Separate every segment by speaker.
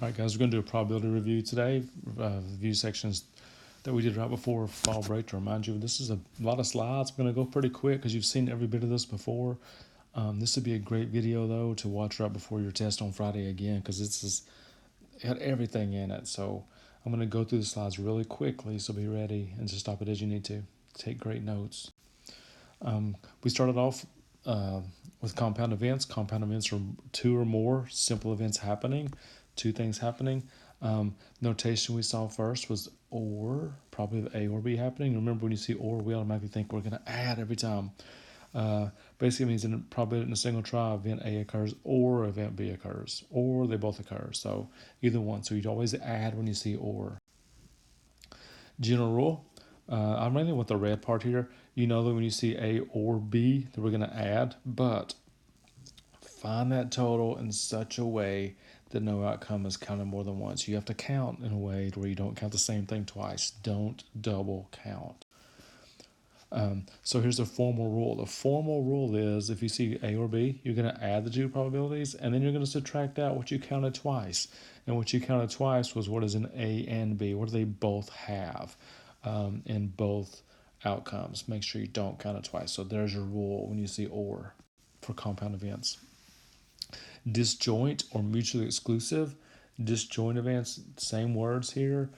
Speaker 1: All right, guys, we're going to do a probability review today. Review sections that we did right before fall break. To remind you, this is a lot of slides. I'm going to go pretty quick because you've seen every bit of this before. This would be a great video, though, to watch right before your test on Friday again because it had everything in it. So I'm going to go through the slides really quickly, so be ready and just stop it as you need to. Take great notes. We started off with compound events. Compound events are two or more simple events happening, two things happening. Notation we saw first was or, probably the A or B happening. Remember, when you see or, we automatically think we're going to add every time. Basically means probably in a single try, event A occurs or event B occurs, or they both occur. So either one. So you'd always add when you see or. General rule. I'm mainly with the red part here. You know that when you see A or B, that we're going to add, but find that total in such a way that no outcome is counted more than once. You have to count in a way where you don't count the same thing twice. Don't double count. So here's the formal rule. The formal rule is if you see A or B, you're going to add the two probabilities, and then you're going to subtract out what you counted twice. And what you counted twice was what is in A and B. What do they both have in both outcomes? Make sure you don't count it twice. So there's your rule when you see or for compound events. Disjoint or mutually exclusive. Disjoint events, same words here.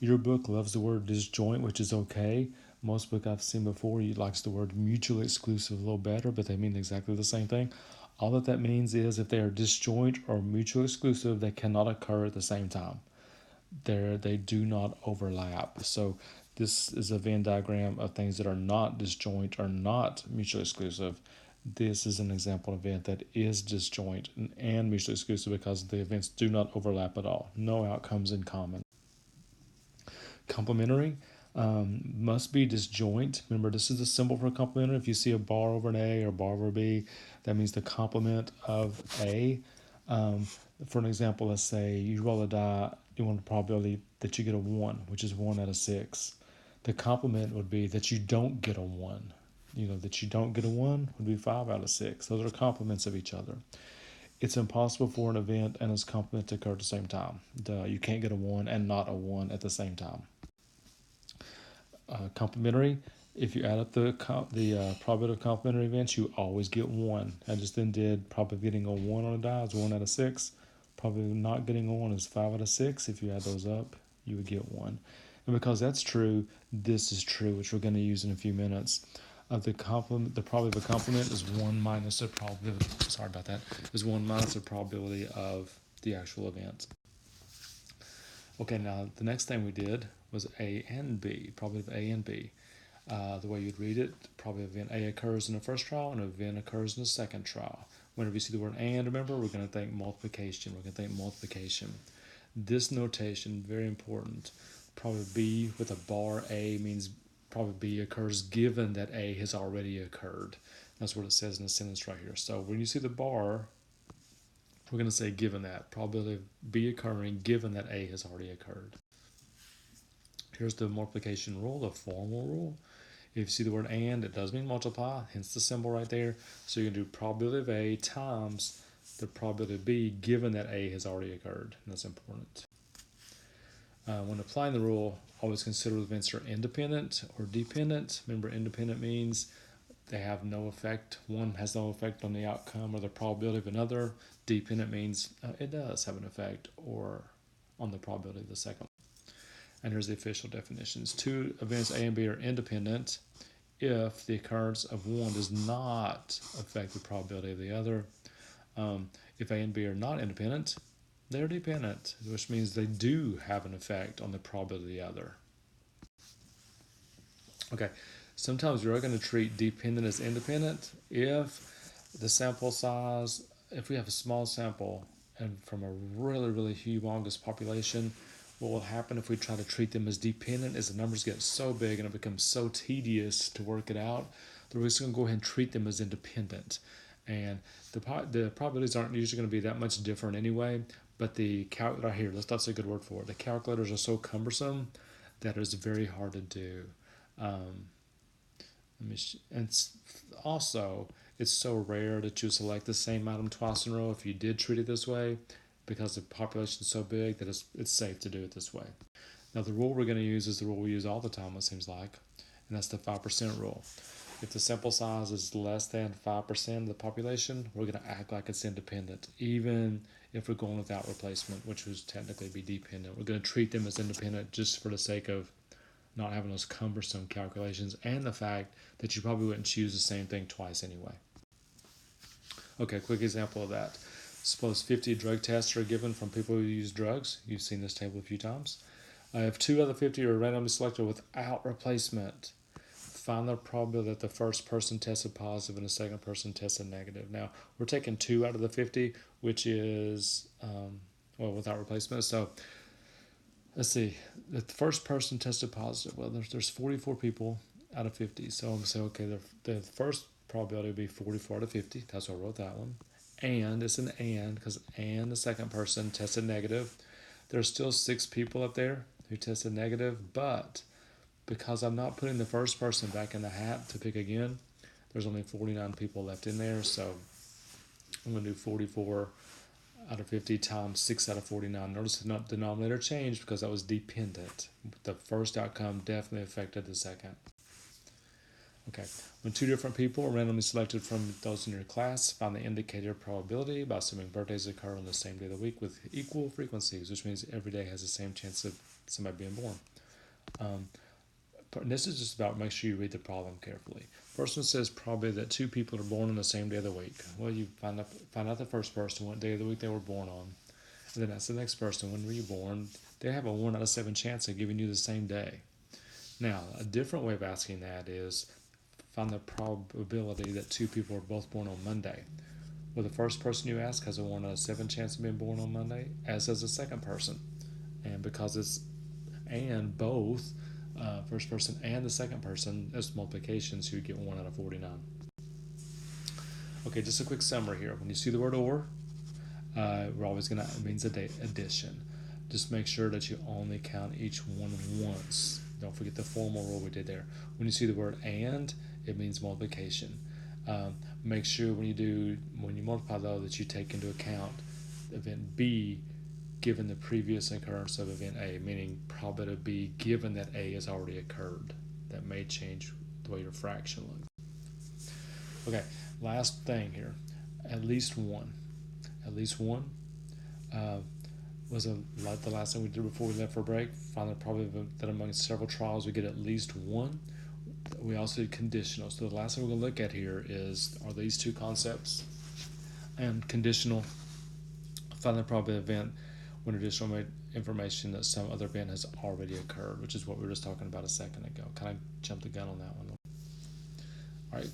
Speaker 1: Your book loves the word disjoint, which is okay. Most book I've seen before, he likes the word mutually exclusive a little better, but they mean exactly the same thing. All that means is if they are disjoint or mutually exclusive, they cannot occur at the same time. They do not overlap. So this is a Venn diagram of things that are not disjoint or not mutually exclusive. This is an example event that is disjoint and mutually exclusive because the events do not overlap at all. No outcomes in common. Complementary must be disjoint. Remember, this is the symbol for complementary. If you see a bar over an A or a bar over B, that means the complement of A. For an example, let's say you roll a die, you want a probability that you get a 1, which is 1 out of 6. The complement would be that you don't get a 1. That you don't get a 1 would be 5 out of 6. Those are complements of each other. It's impossible for an event and its complement to occur at the same time. You can't get a 1 and not a 1 at the same time. Complementary, if you add up the probability of complementary events, you always get 1. I just then did probably getting a 1 on a die is 1 out of 6. Probably not getting a 1 is 5 out of 6. If you add those up, you would get 1. And because that's true, this is true, which we're going to use in a few minutes. The probability of a complement is 1 minus the probability. Sorry about that. Is 1 minus the probability of the actual event. Okay, now the next thing we did was A and B, probability of A and B. The way you'd read it, probably event A occurs in the first trial and an event occurs in the second trial. Whenever you see the word and, remember, we're going to think multiplication. We're going to think multiplication. This notation, very important. Probably B with a bar A means probably B occurs given that A has already occurred. That's what it says in the sentence right here. So when you see the bar, we're going to say given that. Probability of B occurring given that A has already occurred. Here's the multiplication rule, the formal rule. If you see the word and, it does mean multiply, hence the symbol right there. So you can do probability of A times the probability of B given that A has already occurred. And that's important. When applying the rule, always consider events are independent or dependent. Remember, independent means they have no effect. One has no effect on the outcome or the probability of another. Dependent means it does have an effect or on the probability of the second. And here's the official definitions. Two events A and B are independent if the occurrence of one does not affect the probability of the other. If A and B are not independent, they're dependent, which means they do have an effect on the probability of the other. Okay, sometimes you're going to treat dependent as independent if the sample size, if we have a small sample and from a really, really humongous population, what will happen if we try to treat them as dependent is the numbers get so big and it becomes so tedious to work it out that we're just going to go ahead and treat them as independent. And the probabilities aren't usually going to be that much different anyway, but the calculator here, that's a good word for it. The calculators are so cumbersome that it's very hard to do. It's so rare that you select the same item twice in a row. If you did treat it this way, because the population is so big that it's safe to do it this way. Now the rule we're going to use is the rule we use all the time, it seems like, and that's the 5% rule. If the sample size is less than 5% of the population, we're going to act like it's independent, even if we're going without replacement, which would technically be dependent. We're going to treat them as independent just for the sake of not having those cumbersome calculations and the fact that you probably wouldn't choose the same thing twice anyway. Okay, quick example of that. Suppose 50 drug tests are given from people who use drugs. You've seen this table a few times. If 2 out of 50 are randomly selected without replacement, find the probability that the first person tested positive and the second person tested negative. Now, we're taking 2 out of the 50, which is, without replacement. So, let's see. The first person tested positive. Well, there's 44 people out of 50. So I'm going to say, okay, the first probability would be 44 out of 50. That's why I wrote that one. And it's an and, because and the second person tested negative. There's still 6 people up there who tested negative, but because I'm not putting the first person back in the hat to pick again, there's only 49 people left in there, so I'm going to do 44 out of 50 times 6 out of 49. Notice the denominator changed because that was dependent. The first outcome definitely affected the second. Okay, when 2 different people are randomly selected from those in your class, find the indicator probability by assuming birthdays occur on the same day of the week with equal frequencies, which means every day has the same chance of somebody being born. This is just about make sure you read the problem carefully. First one says probably that 2 people are born on the same day of the week. Well, you find out the first person what day of the week they were born on, and then that's the next person. When were you born? They have a 1 out of 7 chance of giving you the same day. Now, a different way of asking that is find the probability that 2 people are both born on Monday. Well, the first person you ask has a 1 out of 7 chance of being born on Monday, as does the second person. And because it's and both, first person and the second person, as multiplication, so you get 1 out of 49. Okay, just a quick summary here. When you see the word or, we're always going to, it means addition. Just make sure that you only count each one once. Don't forget the formal rule we did there. When you see the word and, it means multiplication. Make sure when you multiply though that you take into account event B given the previous occurrence of event A, meaning probability of B given that A has already occurred. That may change the way your fraction looks. Okay, last thing here. At least one. At least one was like the last thing we did before we left for break. Find the probability that among several trials we get at least one. We also did conditional. So the last thing we're going to look at here are these 2 concepts. And conditional, find the probability event when additional information that some other event has already occurred, which is what we were just talking about a second ago. Kind of jumped the gun on that one. All right.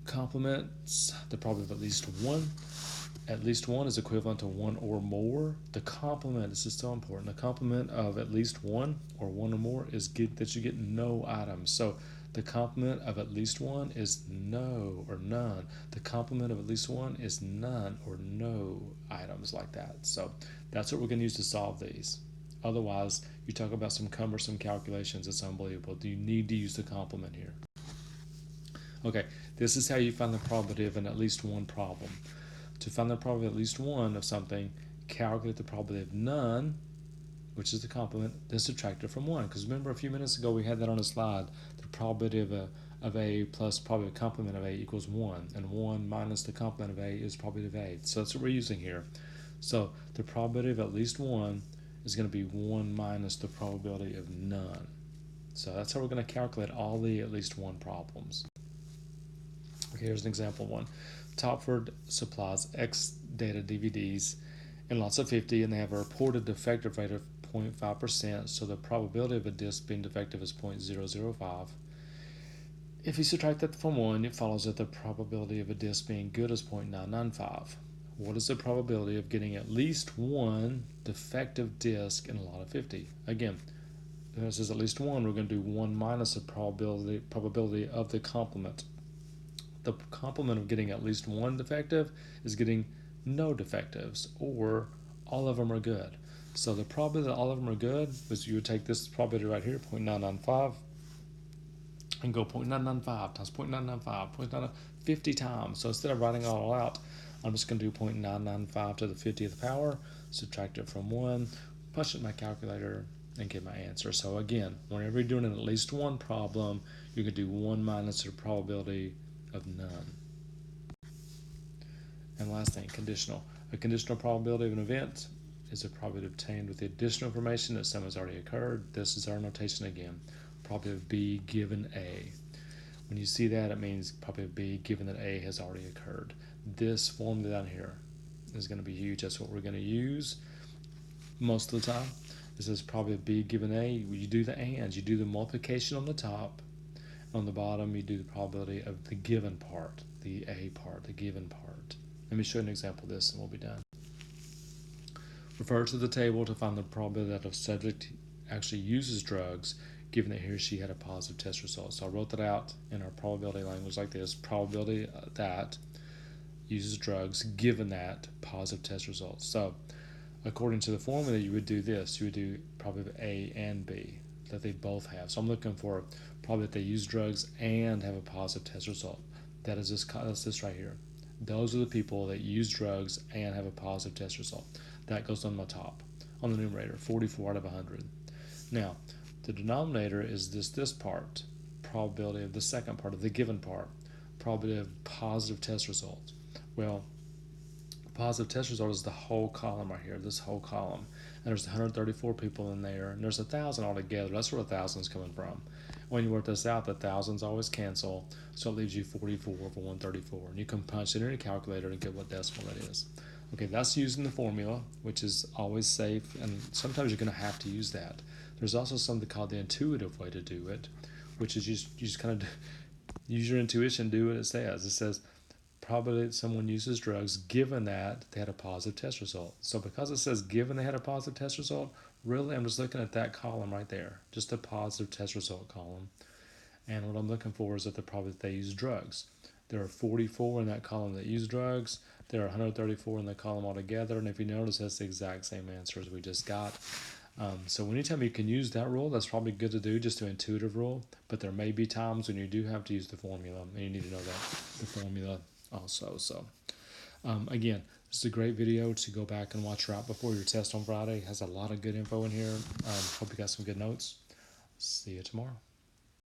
Speaker 1: Complements, the probability of at least one. At least one is equivalent to 1 or more. The complement, this is so important, the complement of at least 1 or 1 or more is that you get no items. So the complement of at least 1 is no or none. The complement of at least 1 is none or no items like that. So that's what we're going to use to solve these. Otherwise, you talk about some cumbersome calculations, it's unbelievable. Do you need to use the complement here? Okay, this is how you find the probability of an at least one problem. To find the probability of at least one of something, calculate the probability of none, which is the complement, then subtract it from 1. Because remember a few minutes ago we had that on a slide. The probability of A plus probability of complement of A equals 1. And 1 minus the complement of A is probability of A. So that's what we're using here. So the probability of at least 1 is going to be 1 minus the probability of none. So that's how we're going to calculate all the at least one problems. Okay, here's an example one. Topford supplies X data DVDs in lots of 50, and they have a reported defective rate of 0.5%, so the probability of a disc being defective is 0.005. If you subtract that from 1, it follows that the probability of a disc being good is 0.995. What is the probability of getting at least one defective disc in a lot of 50? Again, this is at least one. We're going to do 1 minus the probability of the complement. The complement of getting at least one defective is getting no defectives, or all of them are good. So the probability that all of them are good is you would take this probability right here, 0.995, and go 0.995 times 0.995, 50 times. So instead of writing it all out, I'm just going to do 0.995 to the 50th power, subtract it from 1, punch it in my calculator, and get my answer. So again, whenever you're doing at least one problem, you can do 1 minus the probability of none. And last thing, conditional. A conditional probability of an event is a probability obtained with the additional information that some has already occurred. This is our notation again. Probability of B given A. When you see that, it means probability of B given that A has already occurred. This formula down here is going to be huge. That's what we're going to use most of the time. This is probability of B given A. You do the ands. You do the multiplication on the top. On the bottom, you do the probability of the given part, the A part, the given part. Let me show you an example of this and we'll be done. Refer to the table to find the probability that a subject actually uses drugs given that he or she had a positive test result. So I wrote that out in our probability language like this. Probability that uses drugs given that positive test results. So according to the formula, you would do this. You would do probability A and B, that they both have. So I'm looking for probably that they use drugs and have a positive test result. That's this right here. Those are the people that use drugs and have a positive test result. That goes on the top, on the numerator, 44 out of 100. Now, the denominator is this part, probability of the second part, of the given part, probability of positive test results. Well, positive test result is the whole column right here, this whole column. And there's 134 people in there, and there's 1,000 altogether. That's where the 1,000 is coming from. When you work this out, the thousands always cancel, so it leaves you 44 over 134. And you can punch it in your calculator and get what decimal that is. Okay, that's using the formula, which is always safe, and sometimes you're going to have to use that. There's also something called the intuitive way to do it, which is you just kind of use your intuition, do what it says. It says probability that someone uses drugs given that they had a positive test result. So because it says given they had a positive test result, really I'm just looking at that column right there, just a positive test result column. And what I'm looking for is that the probability that they use drugs. There are 44 in that column that use drugs. There are 134 in the column altogether. And if you notice, that's the exact same answer as we just got. So anytime you can use that rule, that's probably good to do, just an intuitive rule. But there may be times when you do have to use the formula, and you need to know that, the formula also. So again, this is a great video to go back and watch right before your test on Friday. It has a lot of good info in here. Hope you got some good notes. See you tomorrow.